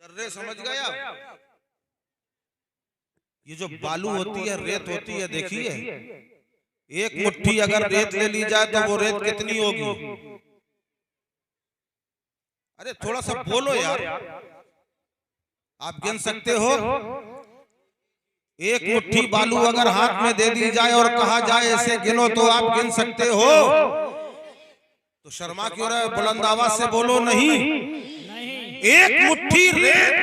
जर्रे समझ गया? ये जो बालू होती है, रेत होती है, देखिए एक मुट्ठी अगर रेत ले ली जाए तो वो रेत कितनी होगी? अरे थोड़ा सा बोलो यार, आप गिन सकते हो? एक मुट्ठी बालू अगर हाथ में दे दी जाए और कहा जाए ऐसे गिनो तो आप गिन सकते हो? तो शर्मा क्यों रहे? बुलंद आवाज से बोलो। नहीं, एक मुट्ठी रेत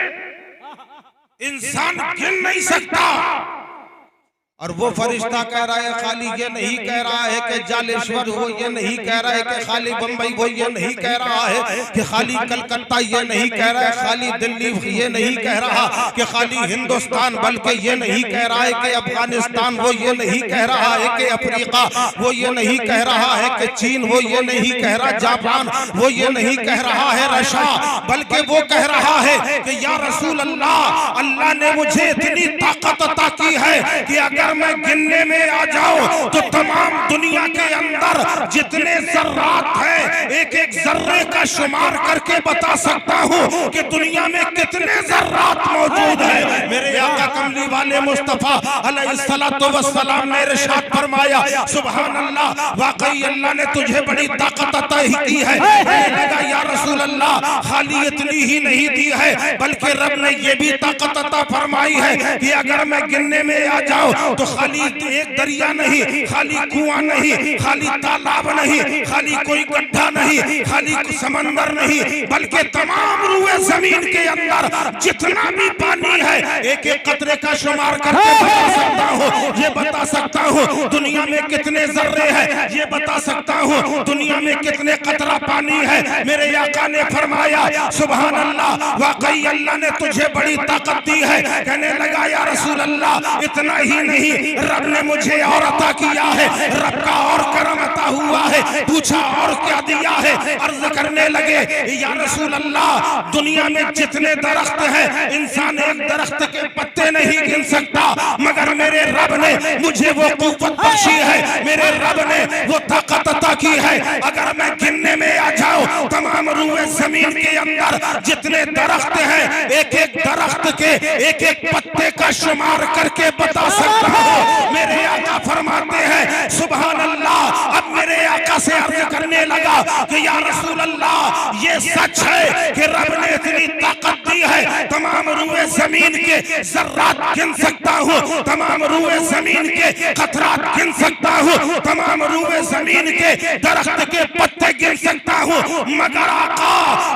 इंसान गिन नहीं सकता। और वो फरिश्ता कह रहा है खाली ये नहीं कह रहा है कि जालेश्वर वो ये नहीं कह रहा है कि खाली बंबई वो ये नहीं कह रहा है कि खाली कलकत्ता ये नहीं कह रहा है, खाली दिल्ली ये नहीं कह रहा कि खाली हिंदुस्तान, बल्कि ये नहीं कह रहा है कि अफगानिस्तान वो ये नहीं कह रहा है कि अफ्रीका वो ये नहीं कह रहा है कि चीन वो ये नहीं कह रहा, जापान वो ये नहीं कह रहा है, रशिया, बल्कि वो कह रहा है कि या रसूल अल्लाह, अल्लाह ने मुझे इतनी ताकत अता की है कि अगर मैं गिनने में आ जाऊं तो तमाम दुनिया के अंदर जितने जर्रात हैं एक एक जर्रे का शुमार करके बता सकता हूं कि दुनिया में कितने जर्रात मौजूद है। मेरे आका कमली वाले मुस्तफा अलैहिस्सलातु वस्सलाम ने इरशाद फरमाया, सुभान अल्लाह, वाकई अल्लाह ने तुझे बड़ी ताकत अता की है। लगा या रसूल अल्लाह, खाली इतनी ही नहीं दी है बल्कि रब ने ये भी ताकत अता फरमाई है कि अगर मैं गिनने में आ जाऊं तो खाली एक दरिया नहीं, खाली कुआं नहीं, खाली तालाब नहीं, खाली कोई गड्ढा नहीं, खाली समंदर नहीं, बल्कि तमाम रूए जमीन के अंदर जितना भी पानी है एक एक कतरे का शुमार करके बता सकता हूँ। ये बता सकता हूँ दुनिया में कितने जर्रे हैं, ये बता सकता हूँ दुनिया में कितने कतरा पानी है। मेरे आका ने फरमाया, सुभान अल्लाह, वाकई अल्लाह ने तुझे बड़ी ताकत दी है। कहने लगा या रसूल अल्लाह, इतना ही नहीं, रब ने मुझे और अता किया है, रब का और करम अता हुआ है। पूछा और क्या दिया है? अर्ज करने लगे या रसूल अल्लाह, दुनिया में जितने दरख्त हैं इंसान एक दरख्त के पत्ते नहीं गिन सकता, मगर मेरे रब ने मुझे वो कुव्वत बख्शी है, मेरे रब ने वो ताकत अता की है। अगर मैं गिनने में आ जाऊं तमाम रूए जमीन के अंदर जितने दरख्त हैं एक एक दरख्त के एक एक पत्ते का शुमार करके बता सकता हूं। मेरे आका फरमाते हैं, सुभान अल्लाह, अब मेरे आका से अर्ज करने लगा कि या रसूल अल्लाह, ये सच है कि रब ने इतनी ताकत दी है, तमाम रूए जमीन के जर्रात गिन सकता हूँ, तमाम रूए जमीन के खतरात गिन सकता हूँ, तमाम रूए जमीन के दरख्त के पत्ते गिन सकता हूँ, मगर आका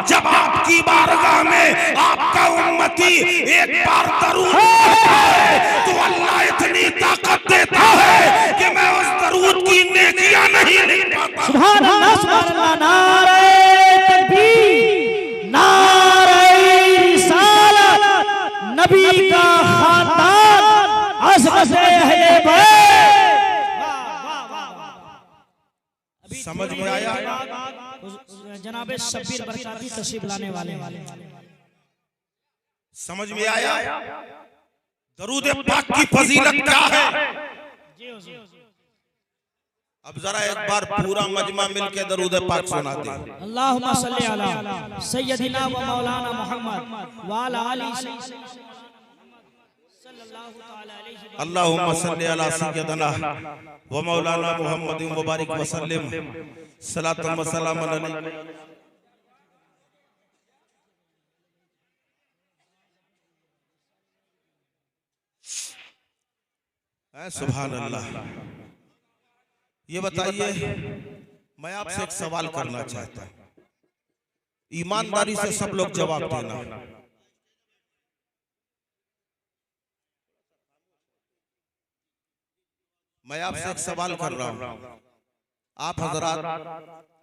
जब आपकी बारगाह में आपका उम्मती एक बार दरूद करता है तो अल्लाह इतनी ताकत देता है कि मैं उस दरूद की नेकियां नहीं लिख पाता। सुभान अल्लाह, सुभान अल्लाह, नारे तकबीर, नारे रिसालत, नबी का खानदान, अज़मत अहले बैत। समझ में आया? जनाब शब्बीर बरकाती तशरीफ लाने वाले समझ में आया? दरूद पाक की फजीलत क्या है? अब जरा एक बार पूरा मजमा मिलके दरूद पाक सुनाते हैं। अल्लाहुम्मा सल्ली अला सय्यदिना व मौलाना मुहम्मद व अला आलि सल्लल्लाहु तआला अलैहि व अल्लाहुम्मा सल्ली अला सय्यदिना व मौलाना मुहम्मद व बारिक व सल्लिम सलातन व सलाम अलैहि। सुभान अल्लाह। ये बताइए, मैं आपसे एक सवाल करना चाहता हूं, ईमानदारी से सब लोग जवाब देना। मैं आपसे एक सवाल कर रहा हूं, आप हजरात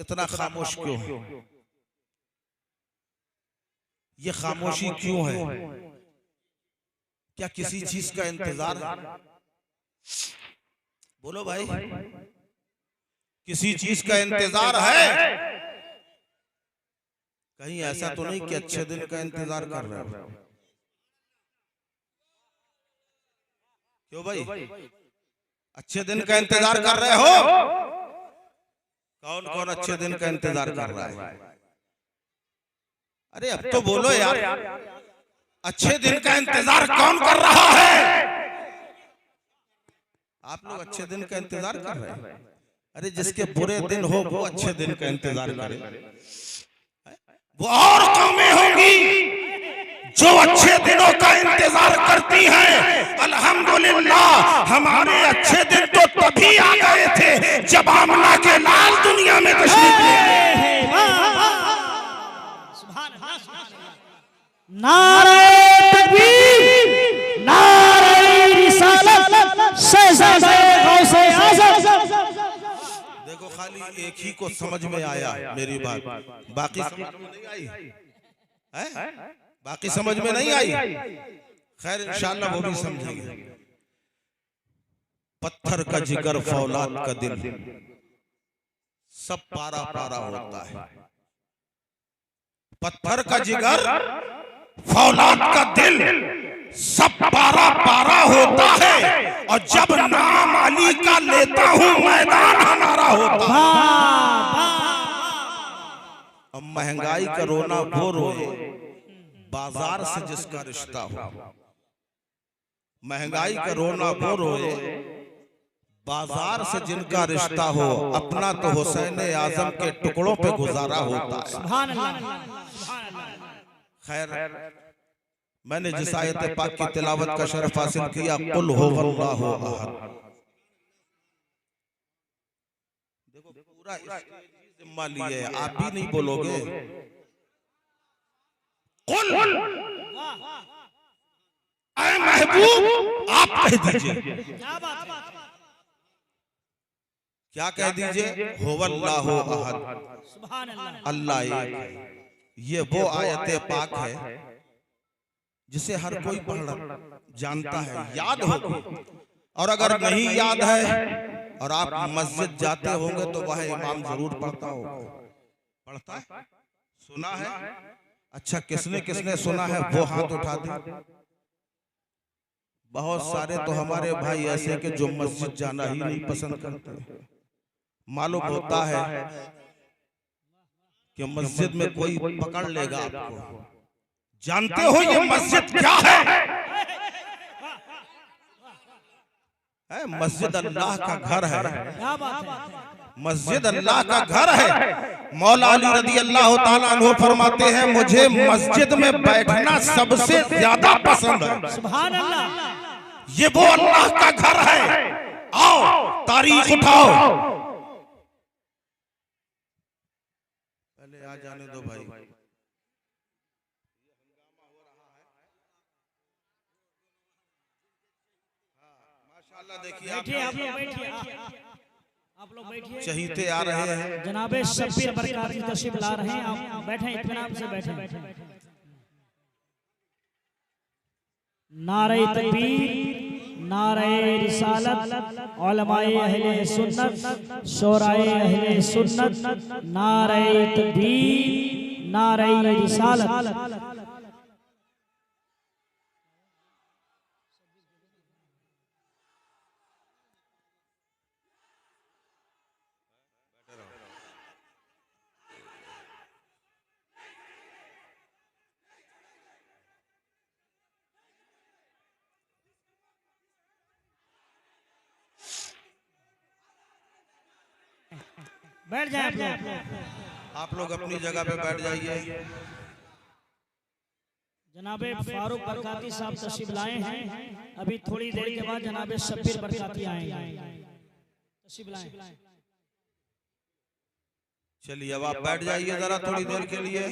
इतना खामोश क्यों हैं? ये खामोशी क्यों है? क्या किसी चीज का इंतजार है? बोलो भाई, किसी चीज का इंतजार है? कहीं ऐसा तो नहीं कि अच्छे दिन का इंतजार कर रहे हो? क्यों भाई, अच्छे दिन का इंतजार कर रहे हो? कौन कौन अच्छे दिन का इंतजार कर रहा है? अरे अब तो बोलो यार, अच्छे दिन का इंतजार कौन कर रहा है? आप लोग अच्छे दिन का इंतजार कर रहे हैं? अरे जिसके बुरे दिन हो वो अच्छे दिन का इंतजार करे। वो और कौमें होंगी जो अच्छे दिनों का इंतजार करती हैं। अल्हम्दुलिल्लाह हमारे अच्छे दिन तो तभी आ गए थे जब आमना के लाल दुनिया में तशरीफ ले आए। नारे तकबीर, नारे रिसालत, शहजादे गौसे आज़म। देखो खाली एक ही को समझ में आया मेरी बात, बाकी समझ में नहीं आई है? बाकी समझ में नहीं आई। खैर इंशाअल्लाह वो भी समझेंगे। पत्थर का जिगर फौलाद का दिल, सब पारा पारा होता है। पत्थर का जिगर फौलाद का दिल, सब पारा पारा होता है। और जब नाम अली का लेता हूं मैदान हमारा होता है। अब महंगाई का रोना वो रोए बाजार से जिसका रिश्ता हो। महंगाई का रोना वो रोए बाजार से जिनका रिश्ता हो। अपना तो हुसैन आजम के टुकड़ों पे गुजारा होता है। खैर मैंने जिस आयत पाक की तिलावत का शरफ हासिल किया, कुल हुवल्लाहु अहद। देखो पूरा जिम्मा लिए, आप भी नहीं बोलोगे। कुल ऐ महबूब आप कह दीजिए। क्या कह दीजिए? हुवल्लाहु अहद, अल्लाह एक। ये वो आयत पाक है जिसे हर कोई पढ़ जानता है, याद होगी। और अगर नहीं याद है और आप मस्जिद जाते होंगे तो वह इमाम जरूर पढ़ता होगा। पढ़ता है? सुना है? अच्छा किसने किसने सुना है वो हाथ उठा दे। बहुत सारे तो हमारे भाई ऐसे के जो मस्जिद जाना ही नहीं पसंद करते। मालूम होता है कि मस्जिद में कोई पकड़ लेगा आपको। जानते हो ये मस्जिद क्या है? मस्जिद अल्लाह का घर है। मस्जिद अल्लाह का घर है। मौला अली रज़ी अल्लाह ताला अन्हु फरमाते हैं, मुझे मस्जिद में बैठना सबसे ज्यादा पसंद है। सुभान अल्लाह। ये वो अल्लाह का घर है। आओ तारीख उठाओ। पहले आ जाने दो भाई। देखिए आप लोग बैठिए। चहीते आ रहे हैं। जनाबे शब्बीर बरकाती तशरीफ ला रहे हैं। आप बैठे, इत्मीनान से बैठे। नारे तकबीर, नारे रिसालत, उलमाए अहले सुन्नत, शोराए अहले सुन्नत, नारे तकबीर, नारे रिसालत। बैठ जाए आप लोग अपनी जगह पे बैठ जाइए। जनाबे फारूक बरकाती साहब तशरीफ लाए हैं। अभी थोड़ी देर के बाद जनाबे शब्बीर बरकाती आएंगे। तशरीफ लाए। चलिए अब आप बैठ जाइए जरा थोड़ी देर के लिए।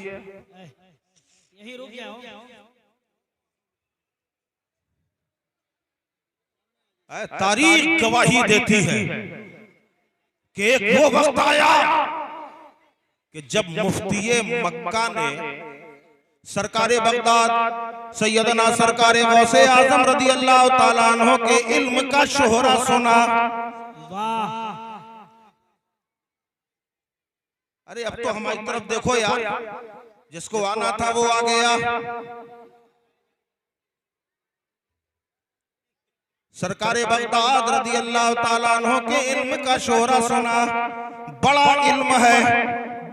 यही रुक जाओ। तारीख गवाही देती है कि एक वो वक्त आया कि जब मुफ्ती मक्का ने सरकारे बगदाद सैयदना सरकारे गौसे आजम रज़ी अल्लाह ताला अन्हु के इल्म का शोहरा सुना। वाह। अरे अब तो हमारी तरफ देखो यार, जिसको आना था वो आ गया। सरकारे बगदाद रज़ी अल्लाह ताला अन्हु के इल्म का शोहरा सुना। बड़ा इल्म है,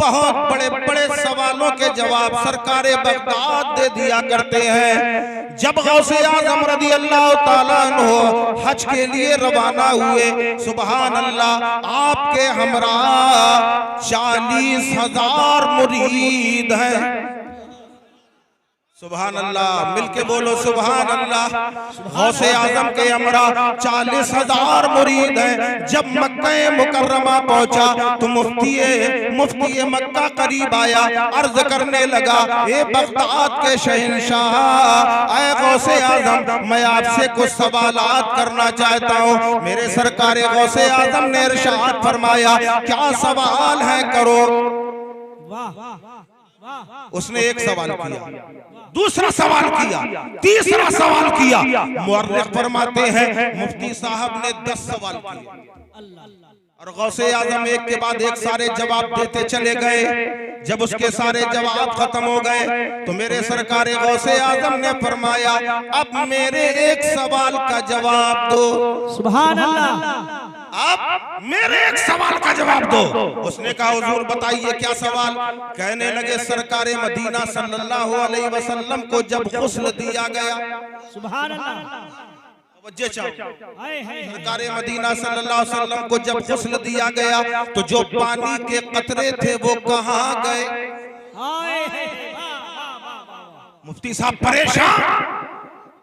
बहुत बड़े बड़े सवालों के जवाब सरकारे बगदाद दे दिया करते हैं। जब गौसे आजम रज़ी अल्लाह ताला अन्हु हज के लिए रवाना हुए, सुभान अल्लाह, आपके हमरा 40,000 मुरीद हैं। सुभान अल्लाह, मिलके बोलो सुभान अल्लाह। गौसे आजम के हमरा 40,000 मुरीद हैं। जब मक्का मुकर्रमा पहुंचा तो मुफ्ती मक्का करीब आया, अर्ज करने लगा, ए बगदाद के शहंशाह, ऐ गौसे आजम, मैं आपसे कुछ सवालात करना चाहता हूँ। मेरे सरकारे गौसे आजम ने इरशाद फरमाया, क्या सवाल है, करो। उसने एक सवाल किया, दूसरा सवाल किया, तीसरा सवाल किया। मुअर्रिख फरमाते हैं मुफ्ती साहब ने 10 सवाल किए और गौसे आजम एक के बाद एक सारे जवाब देते चले गए। जब उसके सारे जवाब खत्म हो गए तो मेरे सरकारे गौसे आजम ने फरमाया, अब मेरे एक सवाल का जवाब दो। सुभान अल्लाह। अब मेरे एक सवाल का जवाब दो। उसने कहा, हुजूर बताइए क्या सवाल। कहने लगे, सरकारे मदीना सल्लल्लाहु अलैहि वसल्लम को जब गुस्ल दिया गया, सुभान अल्लाह, सरकारे मदीना सल्लल्लाहु अलैहि वसल्लम को जब गुस्ल दिया गया तो जो पानी के कतरे थे वो कहाँ गए। मुफ्ती साहब परेशान,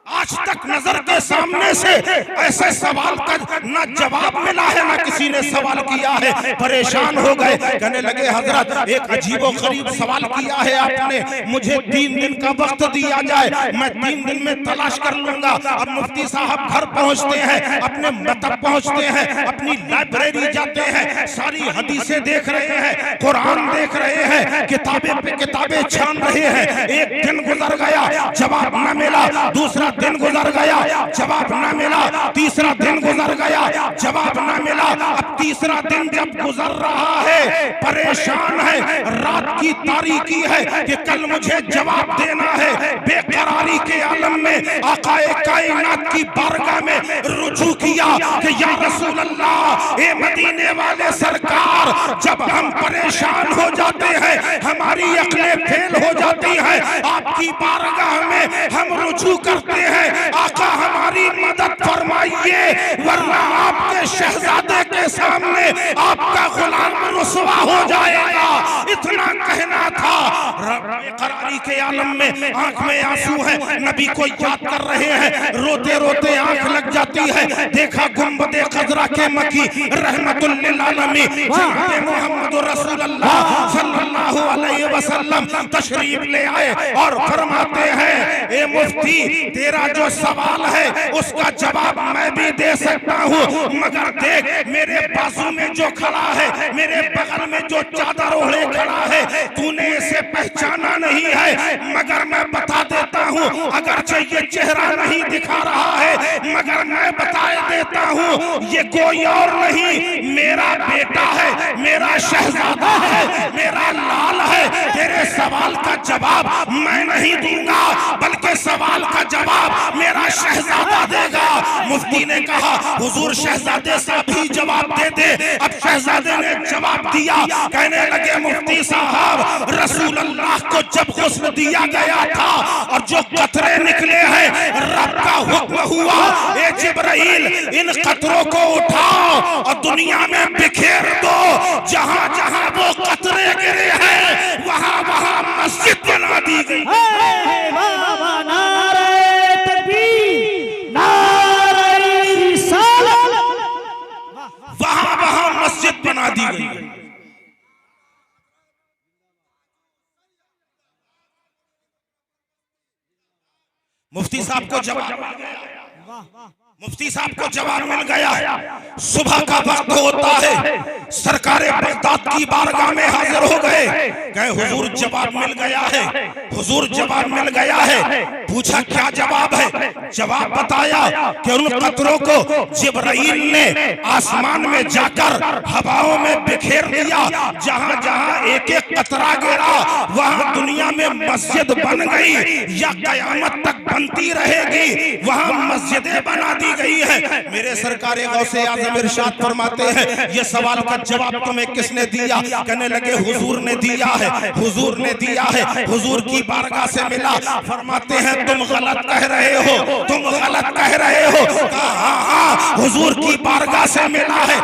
आज तक नजर के सामने से ऐसे सवाल का ना जवाब मिला है, ना किसी ने सवाल किया है। परेशान हो गए, कहने लगे, हजरत एक अजीबो गरीब सवाल किया है आपने, मुझे 3 दिन का वक्त दिया जाए, मैं 3 दिन में तलाश कर लूंगा। अब मुफ्ती साहब घर पहुंचते हैं, अपने मकतब पहुंचते हैं, अपनी लाइब्रेरी जाते हैं, सारी हदीसें देख रहे हैं, कुरान देख रहे हैं, किताबें पे किताबें छान रहे हैं। एक दिन गुजर गया, जवाब न मिला। दूसरा दिन गुजर गया, जवाब न मिला। तीसरा दिन गुजर गया, जवाब न मिला। अब तीसरा दिन जब गुजर रहा है, परेशान है, रात की तारीकी है कि कल मुझे जवाब देना है। बेकरारी के आलम में आकाए कायनात की बारगाह में रुजू किया कि या रसूल अल्लाह, ए मदीने वाले सरकार, जब हम परेशान हो जाते हैं, हमारी अक्लें फेल हो जाती हैं, आपकी बारगाह में हम रुजू करते हैं, आका हमारी मदद फरमाइए, वरना आपके शहजादे के सामने आपका गुलाम रुसवा हो जाएगा। इतना कहना था। बेकरारी के आलम में आंख में आंसू है, नबी को याद कर रहे हैं, रोते रोते आंख लग जाती है। देखा गुंबदे खजरा के मकी रहमतुल लिल आलमीन जनाब मोहम्मद रसूलुल्लाह सल्लल्लाहु अलैहि वसल्लम तशरीफ ले आए और फरमाते हैं, ए मुफ्ती, तेरा जो सवाल है उसका जवाब मैं भी दे सकता हूँ, मगर देख, मेरे बाजू में जो खड़ा है, मेरे बगल में जो चादर ओढ़े खड़ा है, तूने इसे पहचाना नहीं है, मगर मैं बता देता हूँ, अगरचे ये चेहरा नहीं दिखा रहा है, मगर मैं बता देता हूँ, ये कोई और नहीं, मेरा बेटा है, मेरा शहजादा है, मेरा लाल है। तेरे सवाल का जवाब मैं नहीं दूंगा, बल्कि सवाल का जवाब मेरा शहजादा देगा। मुफ्ती ने कहा, हुजूर शहजादे से भी जवाब दे दे। अब शहजादे ने जवाब दिया, कहने लगे, मुफ्ती साहब, रसूल अल्लाह को जब गुस्ल दिया गया था और जो कतरे निकले हैं, रब का हुक्म हुआ, ए जिब्राइल, इन कतरों को उठाओ और दुनिया में बिखेर दो। जहां जहां वो कतरे गिरे हैं, वहां वहां मस्जिद बना दी गई। वहां वहां मस्जिद बना दी गई। मुफ्ती साहब को जवाब आ गया, मुफ्ती साहब को जवाब मिल गया। सुबह का वक्त होता है, सरकारे बगदाद की बारगाह में हाजिर हो गए, कहे हुजूर जवाब मिल गया है, हुजूर जवाब मिल गया है। पूछा क्या जवाब है? जवाब बताया कि उन कतरों को जिब्राइल ने आसमान में जाकर हवाओं में बिखेर दिया। जहां जहां एक एक कतरा गिरा वहां दुनिया में मस्जिद बन गई या कयामत तक बनती रहेगी, वहां मस्जिदें बना दी गई है। मेरे सरकार गौसे आज़म इरशाद फरमाते हैं, ये सवाल का जवाब तुम्हें किसने दिया? कहने लगे हुजूर ने दिया है, हुजूर ने दिया है, हुजूर की बारगाह से मिला। फरमाते हैं तुम गलत कह रहे हो, तुम गलत कह रहे हो। कहा हाँ हुजूर की बारगाह से मिला है।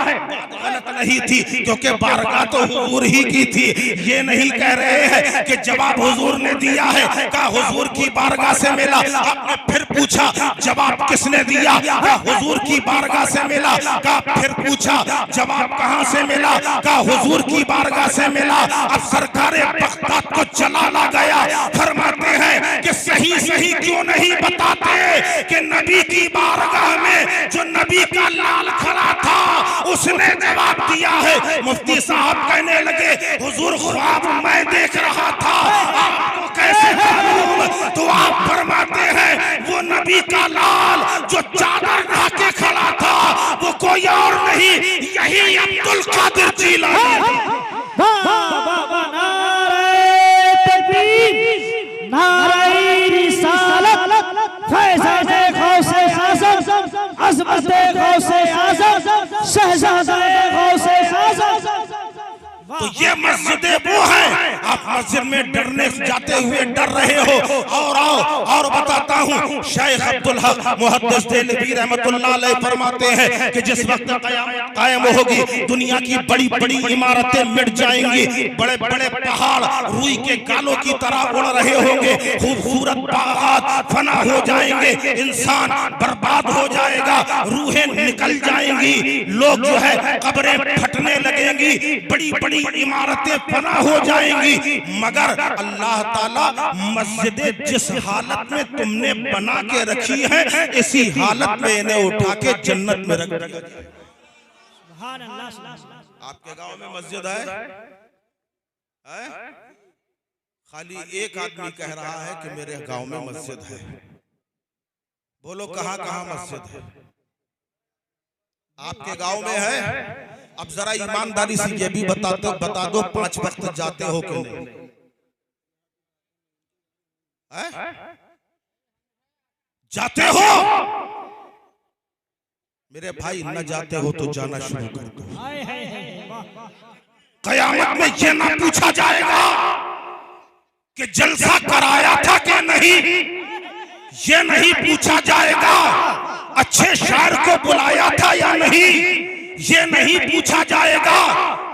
गलत नहीं थी क्योंकि बारगाह तो हुजूर ही की थी। ये नहीं कह रहे हैं कि जवाब हुजूर ने दिया है, कहा हुजूर की बारगाह से मिला। आपने फिर पूछा जवाब किसने दिया? कहा हुजूर की बारगाह से मिला। कहा फिर पूछा जवाब कहां से मिला? कहा हुजूर की बारगाह से मिला। अब सरकारे बगदाद को जलाला गया। फरमाते हैं कि सही सही क्यों नहीं बताते कि नबी की बारगाह में जो नबी का लाल खड़ा था उसने जवाब दिया है। मुफ्ती साहब कहने लगे हुजूर ख्वाब मैं देख रहा था, आपको कैसे मालूम? तो आप फरमाते हैं वो नबी का लाल जो चादर ढा के खड़ा था वो कोई और नहीं, यही अब्दुल कादिर जीलानी। नारे रिसालत फैज़ाने गौसे आज़म अज़मते गौसे आज़म शहज़ादे गौसे आज़म। तो ये मस्जिदें वो हैं, आप मस्जिद में डरने जाते हुए डर रहे हो। और आओ और बताता हूँ, शेख अब्दुल हक मुहद्दिस देहलवी रहमतुल्लाह अलैह फरमाते हैं कि जिस वक्त क़यामत कायम होगी दुनिया की बड़ी बड़ी इमारतें मिट जाएंगी, बड़े बड़े पहाड़ रूई के गालों की तरह उड़ रहे होंगे, खूबसूरत बागात फना हो जाएंगे, इंसान बर्बाद हो जाएगा, रूहें निकल जाएंगी, लोग जो है कब्रें फटने लगेंगी, बड़ी बड़ी इमारतें फना हो जाएंगी। मगर अल्लाह ताला मस्जिदें जिस हालत में तुमने बना के रखी है इसी हालत में इन्हें उठा के जन्नत में रख दिया। आपके गांव में मस्जिद है? खाली एक आदमी कह रहा है कि मेरे गांव में मस्जिद है। बोलो कहां कहां मस्जिद है? आपके गांव में है? अब जरा ईमानदारी से ये भी बता दो 5 वक्त जाते हो कि नहीं? जाते हो? मेरे भाई न जाते हो तो जाना शुरू कर दो। कयामत में ये ना पूछा जाएगा कि जलसा कराया था कि नहीं, ये नहीं पूछा जाएगा अच्छे शायर को बुलाया था या नहीं, ये नहीं पूछा जाएगा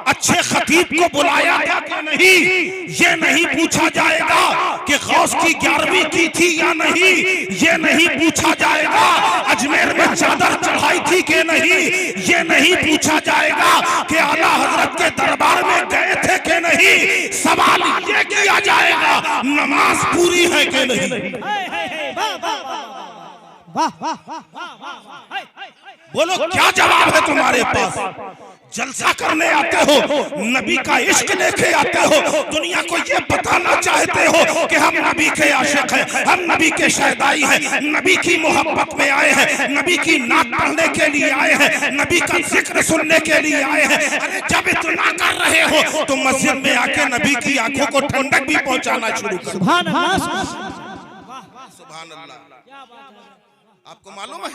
अच्छे खतीब को बुलाया था कि नहीं, ये नहीं पूछा जाएगा कि गौस की 11वीं की थी या नहीं, ये नहीं पूछा जाएगा अजमेर में चादर चढ़ाई थी कि नहीं, ये नहीं पूछा जाएगा कि आला हजरत के दरबार में गए थे कि नहीं। सवाल ये किया जाएगा नमाज पूरी है कि नहीं। बोलो क्या जवाब है तुम्हारे पास? जलसा करने आते हो, नबी का इश्क लेके आते हो, दुनिया को ये बताना चाहते हो कि हम नबी के आशिक हैं, हम नबी के शहदाई हैं, नबी की मोहब्बत में आए हैं, नबी की नात पढ़ने के लिए आए हैं, नबी का जिक्र सुनने के लिए आए हैं। अरे जब इतना कर रहे हो तो मस्जिद में आके नबी की आंखों को ठंडक भी पहुंचाना शुरू करो। सुभान अल्लाह, सुभान अल्लाह। आपको मालूम है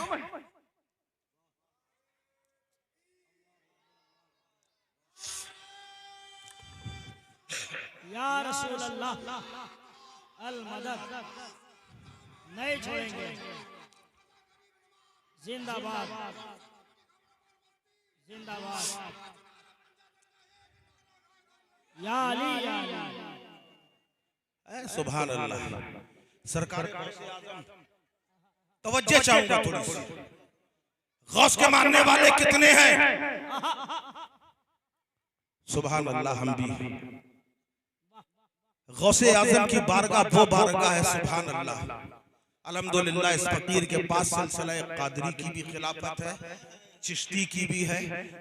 या रसूल अल्लाह अल मदद नहीं छोड़ेंगे। जिंदाबाद जिंदाबाद या अली या अली। सुभान अल्लाह। सरकार तवज्जो चाहूंगा थोड़ी सी। गौस के मानने वाले कितने हैं? सुभान अल्लाह। हम भी गौसे आजम की बारगाह वो बारगाह है। सुभान अल्लाह। अल्हम्दुलिल्लाह इस फकीर के पास सिलसिला कादरी की भी खिलाफत है, चिश्ती की भी है,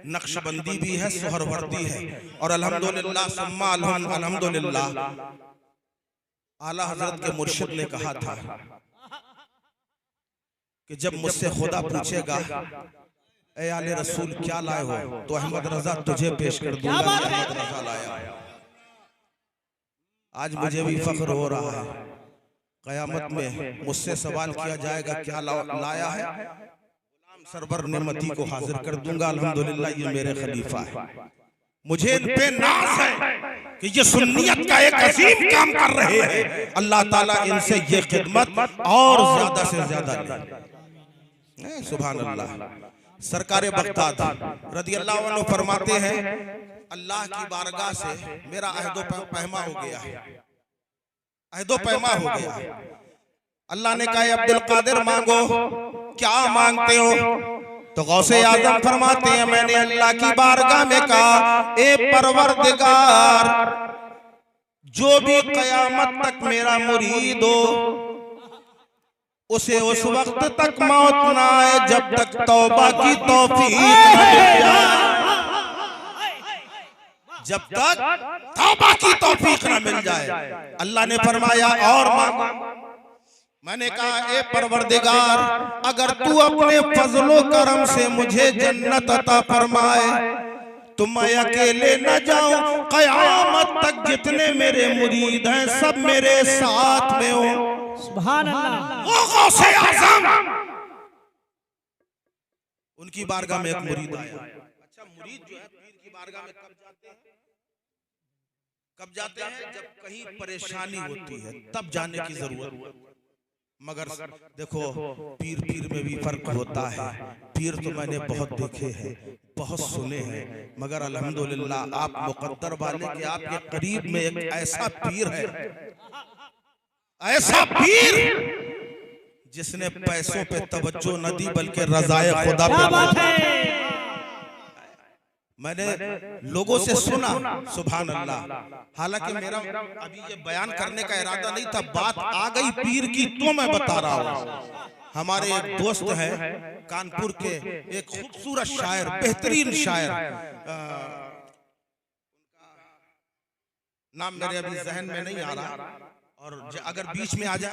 नक्शबंदी भी है, सोहरवर्दी है, और अल्हम्दुलिल्लाह सुम्मा अल्हम्दुलिल्लाह आला हजरत के मुर्शिद ने कहा था कि जब मुझसे खुदा पूछेगा ए आले रसूल क्या लाए हो, तो अहमद रजा तुझे पेश कर दूंगा कि अहमद रजा लाया। आज मुझे भी फख्र हो रहा है, कयामत में मुझसे सवाल किया जाएगा क्या लाया है, गुलाम सरवर नेमती को हाजिर कर दूंगा। अल्हम्दुलिल्लाह ये मेरे खलीफा है, मुझे इन पे नाज है कि ये सुन्नियत का एक अजीम काम कर रहे हैं। अल्लाह ताला इनसे ये खिदमत और ज्यादा से ज्यादा ले। सुभान अल्लाह। सरकारे बगदाद रदियल्लाहु अन्हु फरमाते हैं अल्लाह की बारगाह से मेरा अहदो पैमा हो गया है, अहदो पैमा हो गया है। अल्लाह ने कहा अब्दुल कादिर मांगो, क्या मांगते हो? तो गौसे आजम फरमाते हैं मैंने अल्लाह की बारगाह में कहा ए परवरदिगार, जो भी कयामत तक मेरा मुरीद हो उसे उस वक्त तक मौत ना आए जब तक तौबा की तौफीक न मिल जाए, जब तक तौबा की तौफीक न मिल जाए। अल्लाह ने फरमाया और मांगो। मैंने कहा ए परवरदिगार, अगर तू अपने फजलो करम से मुझे जन्नत अता फरमाए तो मैं अकेले न जाऊं, कयामत तक जितने मेरे मुरीद हैं सब मेरे साथ में हो। सुभान अल्लाह। वो गौसे आज़म, उनकी बारगाह में एक मुरीद आया। अच्छा, मुरीद जो है पीर की बारगाह में कब जाते हैं? कब जाते हैं? जब कहीं परेशानी होती है तब जाने की जरूरत। मगर देखो पीर पीर में भी फर्क होता है। पीर तो मैंने बहुत देखे हैं, बहुत सुने हैं, मगर अल्हम्दुलिल्लाह आप मुकद्दर वाले के आपके करीब में एक ऐसा पीर है, ऐसा पीर जिसने पैसों पे तवज्जो न दी बल्कि रज़ाए खुदा पे। मैंने लोगों से सुना, सुभान अल्लाह। हालांकि मेरा अभी ये बयान करने का इरादा नहीं था, बात आ गई पीर की तो मैं बता रहा हूँ। हमारे एक दोस्त है कानपुर के, एक खूबसूरत शायर, बेहतरीन शायर, नाम मेरे अभी जहन में नहीं आ रहा, और अगर बीच में आ जाए